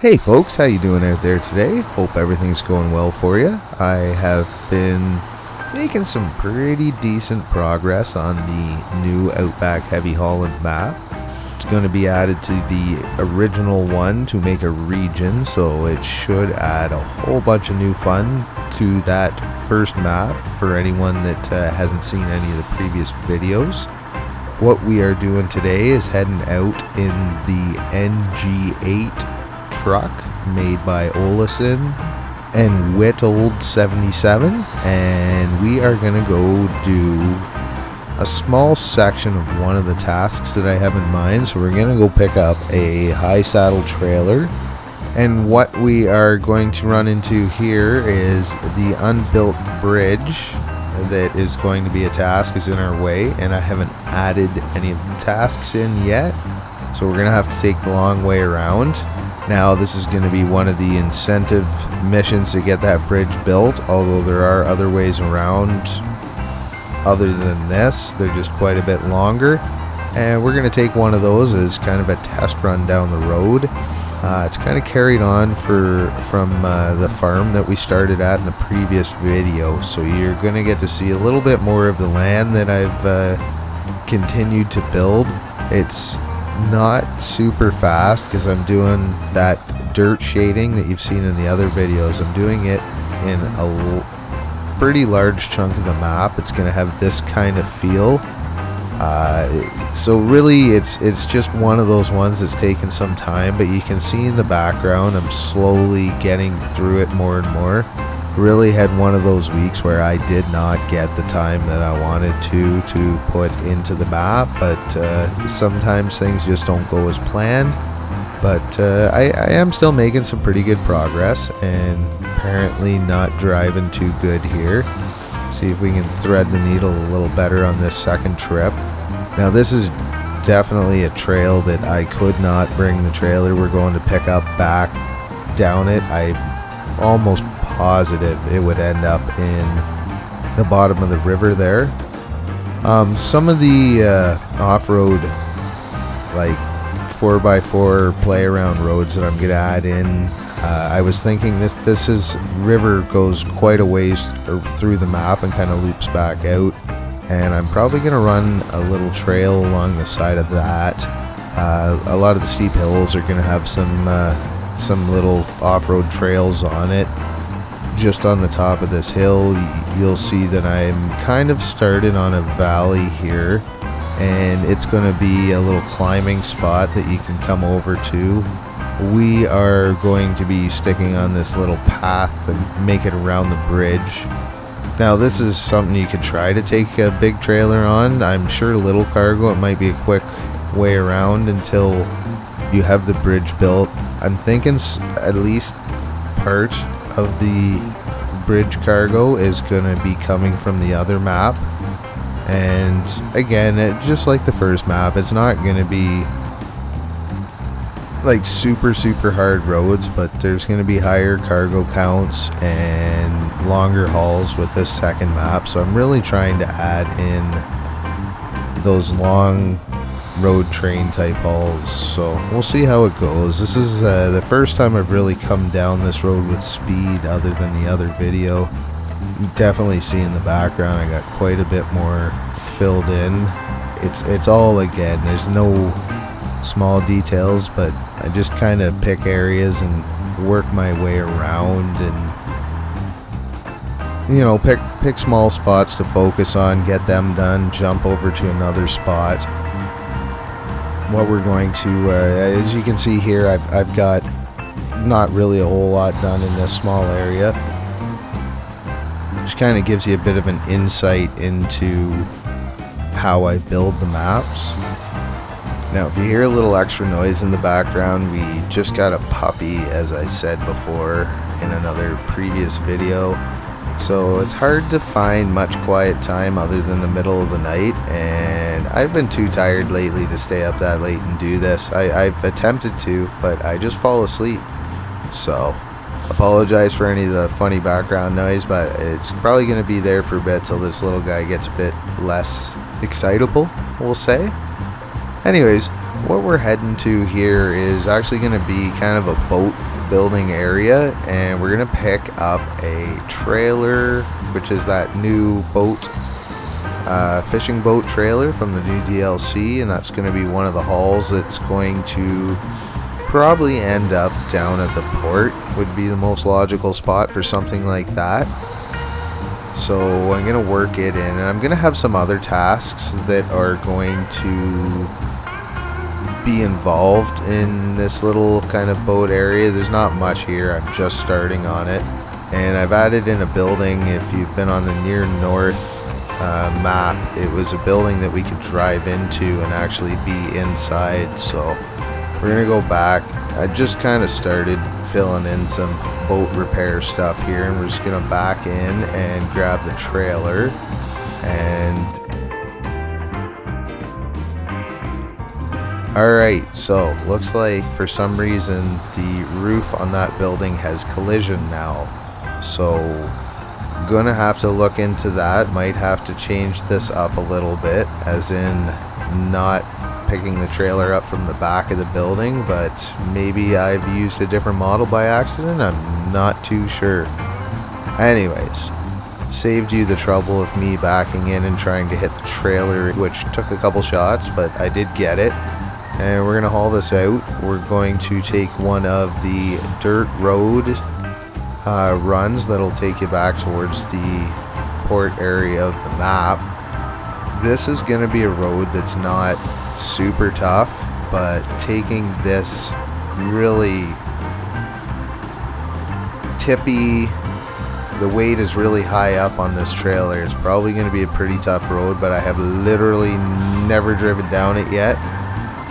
Hey folks, how you doing out there today? Hope everything's going well for you. I have been making some pretty decent progress on the new Outback Heavy Holland map. It's going to be added to the original one to make a region, so it should add a whole bunch of new fun to that first map for anyone that hasn't seen any of the previous videos. What we are doing today is heading out in the NG8 truck made by Olison and Whittold 77, and we are gonna go do a small section of one of the tasks that I have in mind. So we're gonna go pick up a high saddle trailer, and what we are going to run into here is the unbuilt bridge that is going to be a task is in our way, and I haven't added any of the tasks in yet, so we're gonna have to take the long way around. Now this is going to be one of the incentive missions to get that bridge built, although there are other ways around other than this. They're just quite a bit longer, and we're going to take one of those as kind of a test run down the road. It's kind of carried on from the farm that we started at in the previous video, so you're going to get to see a little bit more of the land that I've continued to build. It's not super fast because I'm doing that dirt shading that you've seen in the other videos. I'm doing it in a pretty large chunk of the map. It's going to have this kind of feel. So really it's just one of those ones that's taken some time, but you can see in the background I'm slowly getting through it more and more. Really had one of those weeks where I did not get the time that I wanted to put into the map, but sometimes things just don't go as planned. But I am still making some pretty good progress, and apparently not driving too good here. See if we can thread the needle a little better on this second trip. Now this is definitely a trail that I could not bring the trailer we're going to pick up back down it. I'm almost positive it would end up in the bottom of the river there. Some of the off-road, like 4x4 play around roads that I'm gonna add in, I was thinking this is river goes quite a ways through the map and kind of loops back out, and I'm probably gonna run a little trail along the side of that. A lot of the steep hills are gonna have some little off-road trails on it. Just on the top of this hill, you'll see that I'm kind of started on a valley here, and it's going to be a little climbing spot that you can come over to. We are going to be sticking on this little path to make it around the bridge. Now this is something you could try to take a big trailer on. I'm sure little cargo, it might be a quick way around until you have the bridge built. I'm thinking at least part of the bridge cargo is going to be coming from the other map, and again, just like the first map, it's not going to be like super hard roads, but there's going to be higher cargo counts and longer hauls with this second map, so I'm really trying to add in those long road train type hauls, so we'll see how it goes. This is the first time I've really come down this road with speed other than the other video. You definitely see in the background I got quite a bit more filled in. It's all, again, there's no small details, but I just kind of pick areas and work my way around, and you know, pick small spots to focus on, get them done, jump over to another spot. What we're going to, as you can see here, I've got not really a whole lot done in this small area, which kind of gives you a bit of an insight into how I build the maps. Now if you hear a little extra noise in the background, we just got a puppy, as I said before in another previous video. So it's hard to find much quiet time other than the middle of the night, and I've been too tired lately to stay up that late and do this. I've attempted to, but I just fall asleep. So apologize for any of the funny background noise, but it's probably going to be there for a bit till this little guy gets a bit less excitable, we'll say. Anyways, What we're heading to here is actually going to be kind of a boat building area, and we're going to pick up a trailer, which is that new boat, fishing boat trailer from the new DLC, and that's going to be one of the hauls that's going to probably end up down at the port. Would be the most logical spot for something like that. So I'm going to work it in, and I'm going to have some other tasks that are going to be involved in this little kind of boat area. There's not much here, I'm just starting on it, and I've added in a building. If you've been on the near north map, it was a building that we could drive into and actually be inside, so we're gonna go back. I just kind of started filling in some boat repair stuff here, and we're just gonna back in and grab the trailer. And alright, so looks like for some reason the roof on that building has collision now, so gonna have to look into that. Might have to change this up a little bit, as in not picking the trailer up from the back of the building, but maybe I've used a different model by accident, I'm not too sure. Anyways, saved you the trouble of me backing in and trying to hit the trailer, which took a couple shots, but I did get it. And we're gonna haul this out. We're going to take one of the dirt road runs that'll take you back towards the port area of the map. This is gonna be a road that's not super tough, but taking this really tippy, the weight is really high up on this trailer. It's probably going to be a pretty tough road, but I have literally never driven down it yet.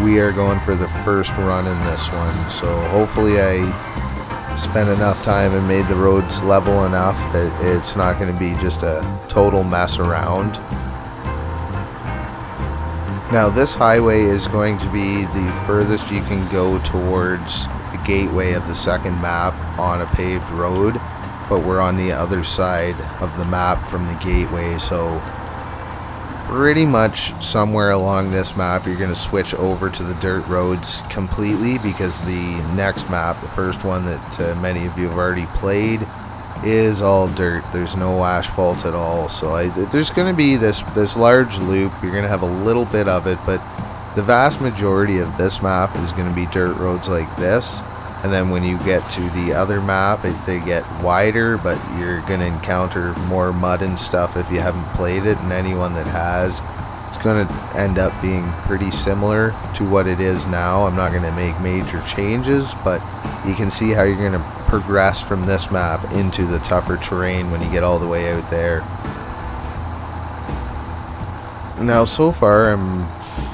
We are going for the first run in this one, so hopefully I spent enough time and made the roads level enough that it's not going to be just a total mess around. Now this highway is going to be the furthest you can go towards the gateway of the second map on a paved road, but we're on the other side of the map from the gateway, so pretty much somewhere along this map you're going to switch over to the dirt roads completely, because the next map, the first one that many of you have already played, is all dirt. There's no asphalt at all, so there's going to be this large loop. You're going to have a little bit of it, but the vast majority of this map is going to be dirt roads like this. And then when you get to the other map, they get wider, but you're going to encounter more mud and stuff if you haven't played it, and anyone that has, it's going to end up being pretty similar to what it is now. I'm not going to make major changes, but you can see how you're going to progress from this map into the tougher terrain when you get all the way out there. Now so far I'm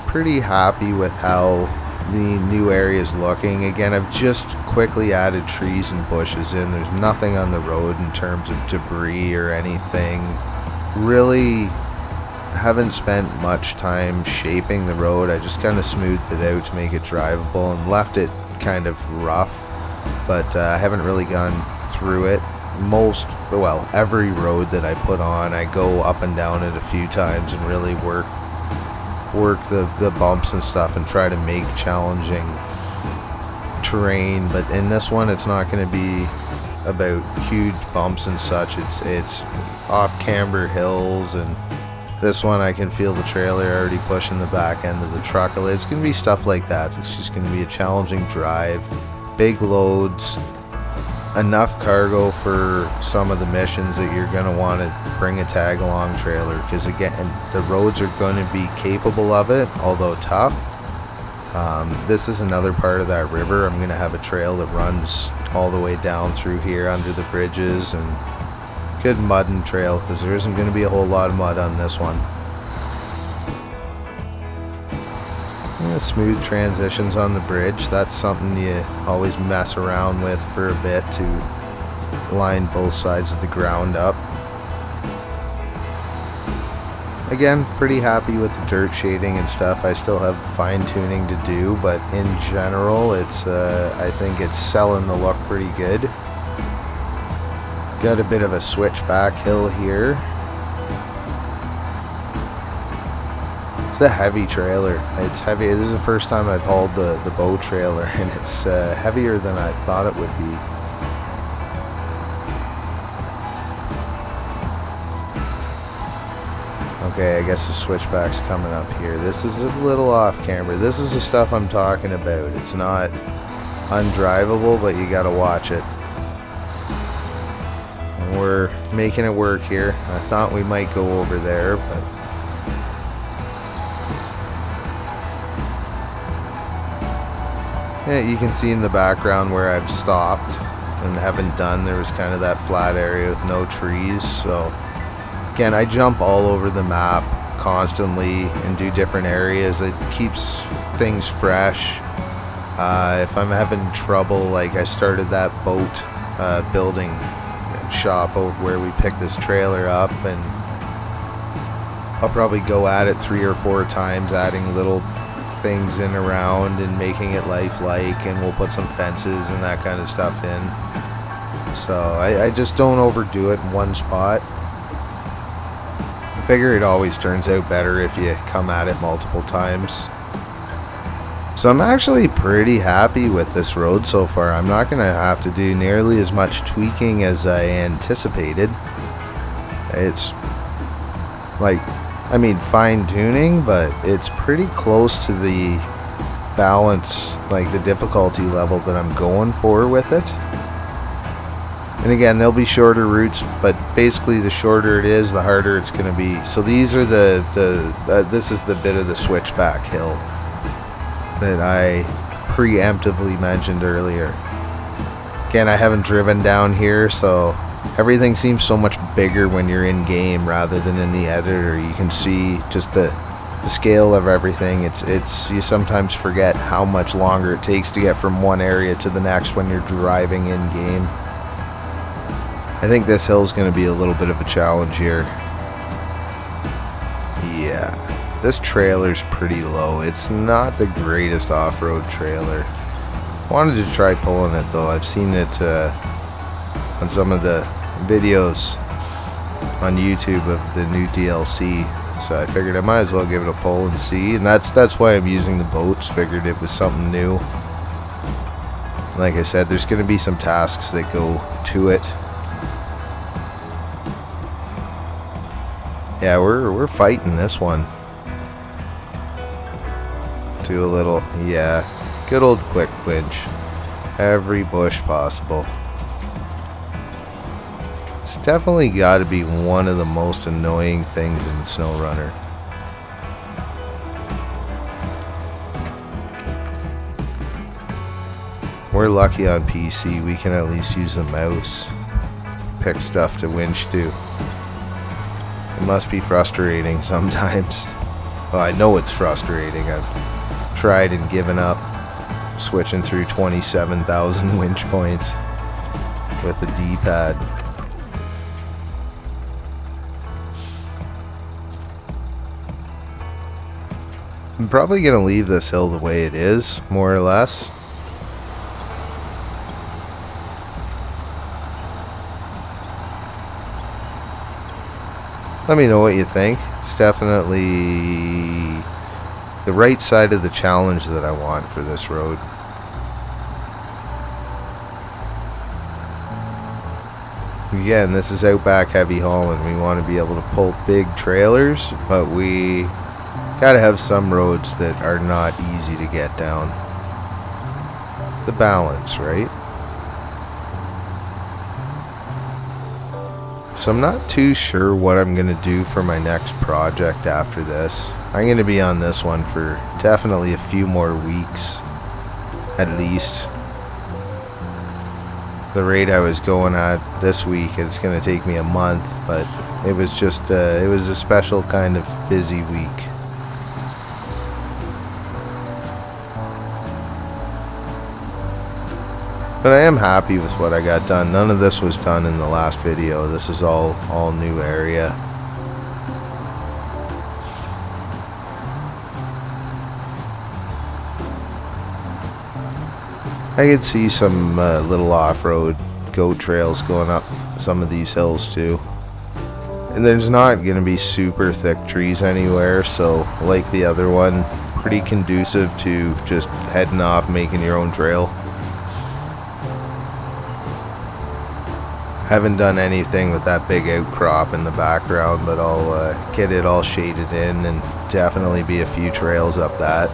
pretty happy with how the new area is looking. Again, I've just quickly added trees and bushes in. There's nothing on the road in terms of debris or anything. Really haven't spent much time shaping the road. I just kind of smoothed it out to make it drivable and left it kind of rough, but I haven't really gone through it. Every road that I put on, I go up and down it a few times and really work the bumps and stuff and try to make challenging terrain. But in this one, it's not going to be about huge bumps and such. It's off camber hills, and this one I can feel the trailer already pushing the back end of the truck. It's going to be stuff like that. It's just going to be a challenging drive, big loads, enough cargo for some of the missions that you're going to want to bring a tag along trailer, because again, the roads are going to be capable of it, although tough. This is another part of that river. I'm going to have a trail that runs all the way down through here under the bridges, and good mudding trail, because there isn't going to be a whole lot of mud on this one. Smooth transitions on the bridge, that's something you always mess around with for a bit to line both sides of the ground up. Again, pretty happy with the dirt shading and stuff. I still have fine tuning to do, but in general it's I think it's selling the look pretty good. Got a bit of a switchback hill here. It's a heavy trailer. It's heavy. This is the first time I've hauled the bow trailer, and it's heavier than I thought it would be. Okay, I guess the switchback's coming up here. This is a little off camera. This is the stuff I'm talking about. It's not undrivable, but you gotta watch it. And we're making it work here. I thought we might go over there, but yeah, you can see in the background where I've stopped and haven't done. There was kind of that flat area with no trees, so again, I jump all over the map constantly and do different areas. It keeps things fresh. If I'm having trouble, like I started that boat building shop over where we picked this trailer up, and I'll probably go at it 3 or 4 times, adding little things in around and making it lifelike, and we'll put some fences and that kind of stuff in. So I just don't overdo it in one spot. I figure it always turns out better if you come at it multiple times. So I'm actually pretty happy with this road so far. I'm not going to have to do nearly as much tweaking as I anticipated. It's like, I mean, fine tuning, but it's pretty close to the balance, like the difficulty level that I'm going for with it. And again, there'll be shorter routes, but basically the shorter it is, the harder it's going to be. So these are this is the bit of the switchback hill that I preemptively mentioned earlier. Again, I haven't driven down here, so everything seems so much bigger when you're in game rather than in the editor. You can see just the scale of everything. It's you sometimes forget how much longer it takes to get from one area to the next when you're driving in game. I think this hill's going to be a little bit of a challenge here. Yeah, this trailer's pretty low. It's not the greatest off-road trailer. Wanted to try pulling it though. I've seen it on some of the videos on YouTube of the new DLC, so I figured I might as well give it a pull and see. And that's why I'm using the boats. Figured it was something new. Like I said, there's going to be some tasks that go to it. Yeah, we're fighting this one. Do a little, yeah, good old quick winch. Every bush possible. It's definitely got to be one of the most annoying things in Snowrunner. We're lucky on PC, we can at least use the mouse. Pick stuff to winch to. It must be frustrating sometimes. Well, I know it's frustrating. I've tried and given up switching through 27,000 winch points with a D-pad. I'm probably going to leave this hill the way it is, more or less. Let me know what you think. It's definitely the right side of the challenge that I want for this road. Again, this is Outback heavy hauling. We want to be able to pull big trailers, but we gotta have some roads that are not easy to get down. The balance, right? So I'm not too sure what I'm going to do for my next project after this. I'm going to be on this one for definitely a few more weeks, at least. The rate I was going at this week, it's going to take me a month, but it was just, it was a special kind of busy week. But I am happy with what I got done. None of this was done in the last video. This is all new area. I could see some little off-road goat trails going up some of these hills too. And there's not going to be super thick trees anywhere, so like the other one, pretty conducive to just heading off, making your own trail. Haven't done anything with that big outcrop in the background, but I'll get it all shaded in, and definitely be a few trails up that.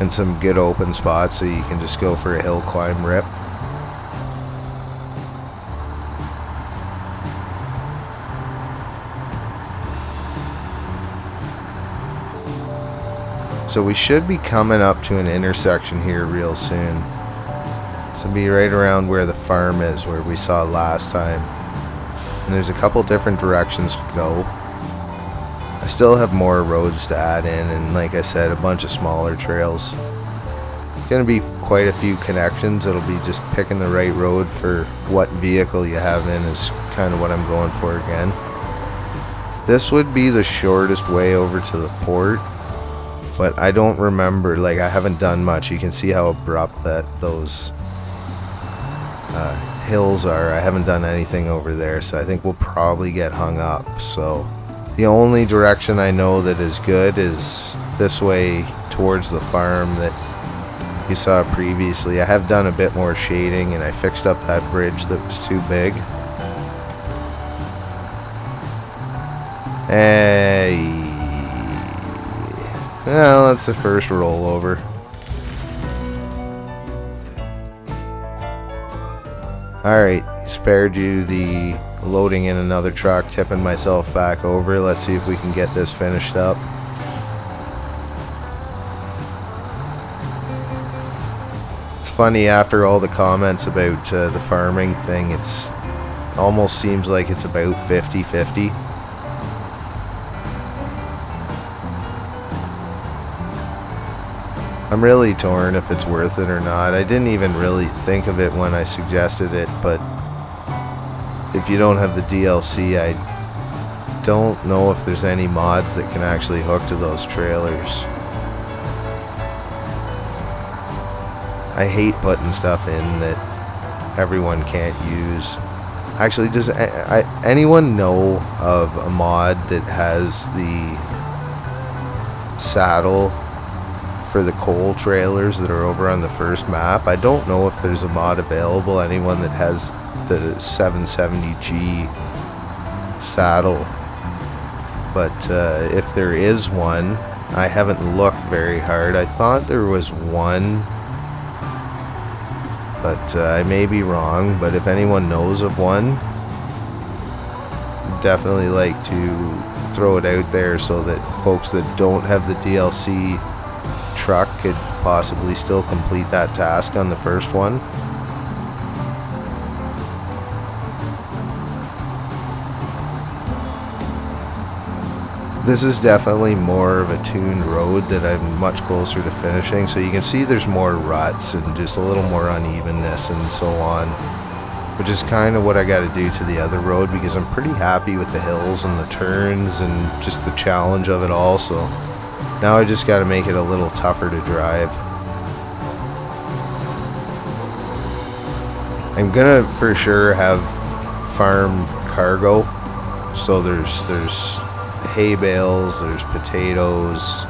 And some good open spots so you can just go for a hill climb rip. So we should be coming up to an intersection here real soon. This will be right around where the farm is, where we saw last time. And there's a couple different directions to go. I still have more roads to add in, and like I said, a bunch of smaller trails. It's going to be quite a few connections. It'll be just picking the right road for what vehicle you have in is kind of what I'm going for again. This would be the shortest way over to the port, but I don't remember, like I haven't done much. You can see how abrupt that those hills are. I haven't done anything over there, so I think we'll probably get hung up. So the only direction I know that is good is this way towards the farm that you saw previously. I have done a bit more shading, and I fixed up that bridge that was too big. Hey, well, that's the first rollover. Alright, spared you the loading in another truck, tipping myself back over. Let's see if we can get this finished up. It's funny, after all the comments about the farming thing, it's almost seems like it's about 50-50. I'm really torn if it's worth it or not. I didn't even really think of it when I suggested it, but if you don't have the DLC, I don't know if there's any mods that can actually hook to those trailers. I hate putting stuff in that everyone can't use. Actually, does anyone know of a mod that has the saddle for the coal trailers that are over on the first map? I don't know if there's a mod available, anyone that has the 770G saddle, but if there is one, I haven't looked very hard. I thought there was one, but I may be wrong. But if anyone knows of one, definitely like to throw it out there so that folks that don't have the DLC truck could possibly still complete that task on the first one. This is definitely more of a tuned road that I'm much closer to finishing, so you can see there's more ruts and just a little more unevenness and so on, which is kind of what I got to do to the other road, because I'm pretty happy with the hills and the turns and just the challenge of it all. So now I just got to make it a little tougher to drive. I'm gonna for sure have farm cargo, so there's hay bales, there's potatoes,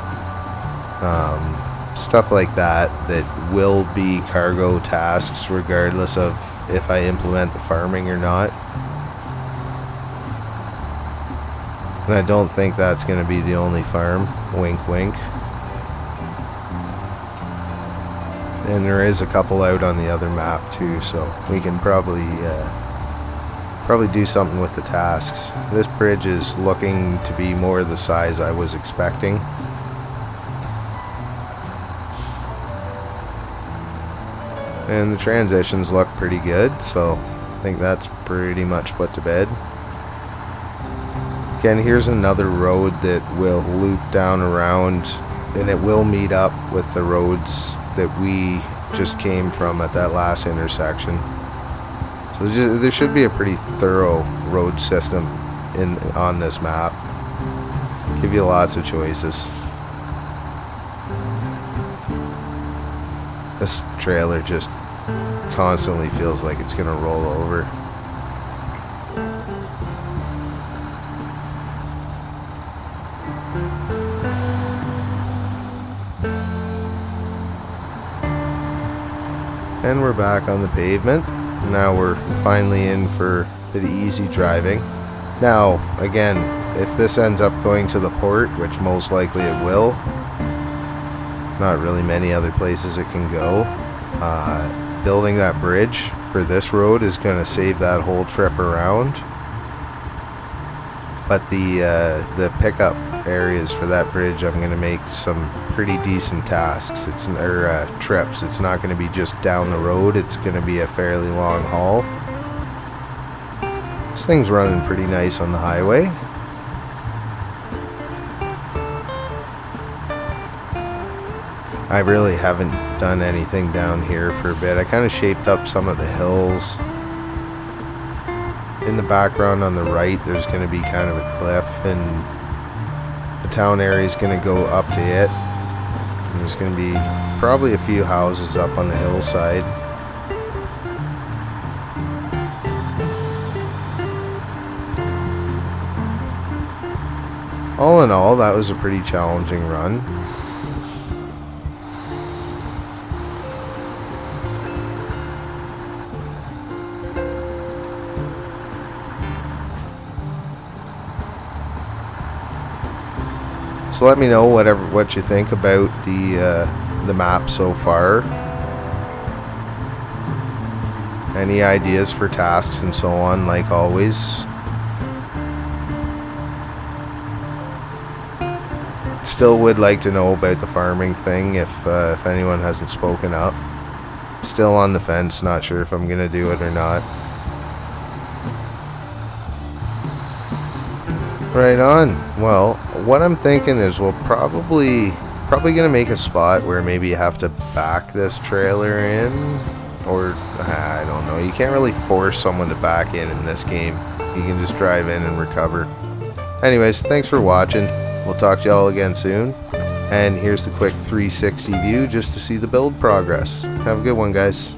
stuff like that that will be cargo tasks regardless of if I implement the farming or not. And I don't think that's going to be the only farm. Wink wink. And there is a couple out on the other map too, so we can probably do something with the tasks. This bridge is looking to be more the size I was expecting. And the transitions look pretty good, so I think that's pretty much put to bed. Again, here's another road that will loop down around, and it will meet up with the roads that we just came from at that last intersection. So there should be a pretty thorough road system on this map. Give you lots of choices. This trailer just constantly feels like it's gonna roll over. And we're back on the pavement. Now we're finally in for a bit of easy driving. Now, again, if this ends up going to the port, which most likely it will, not really many other places it can go, building that bridge for this road is going to save that whole trip around. But the pickup areas for that bridge, I'm going to make some pretty decent tasks. Trips. It's not going to be just down the road. It's going to be a fairly long haul. This thing's running pretty nice on the highway. I really haven't done anything down here for a bit. I kind of shaped up some of the hills. In the background on the right, there's going to be kind of a cliff, and the town area is going to go up to it. And there's going to be probably a few houses up on the hillside. All in all, that was a pretty challenging run. So let me know what you think about the map so far. Any ideas for tasks and so on, like always. Still would like to know about the farming thing if anyone hasn't spoken up. Still on the fence, not sure if I'm gonna do it or not. Right on. Well, what I'm thinking is we'll probably gonna make a spot where maybe you have to back this trailer in, or I don't know. You can't really force someone to back in this game. You can just drive in and recover. Anyways, thanks for watching. We'll talk to y'all again soon. And here's the quick 360 view just to see the build progress. Have a good one, guys.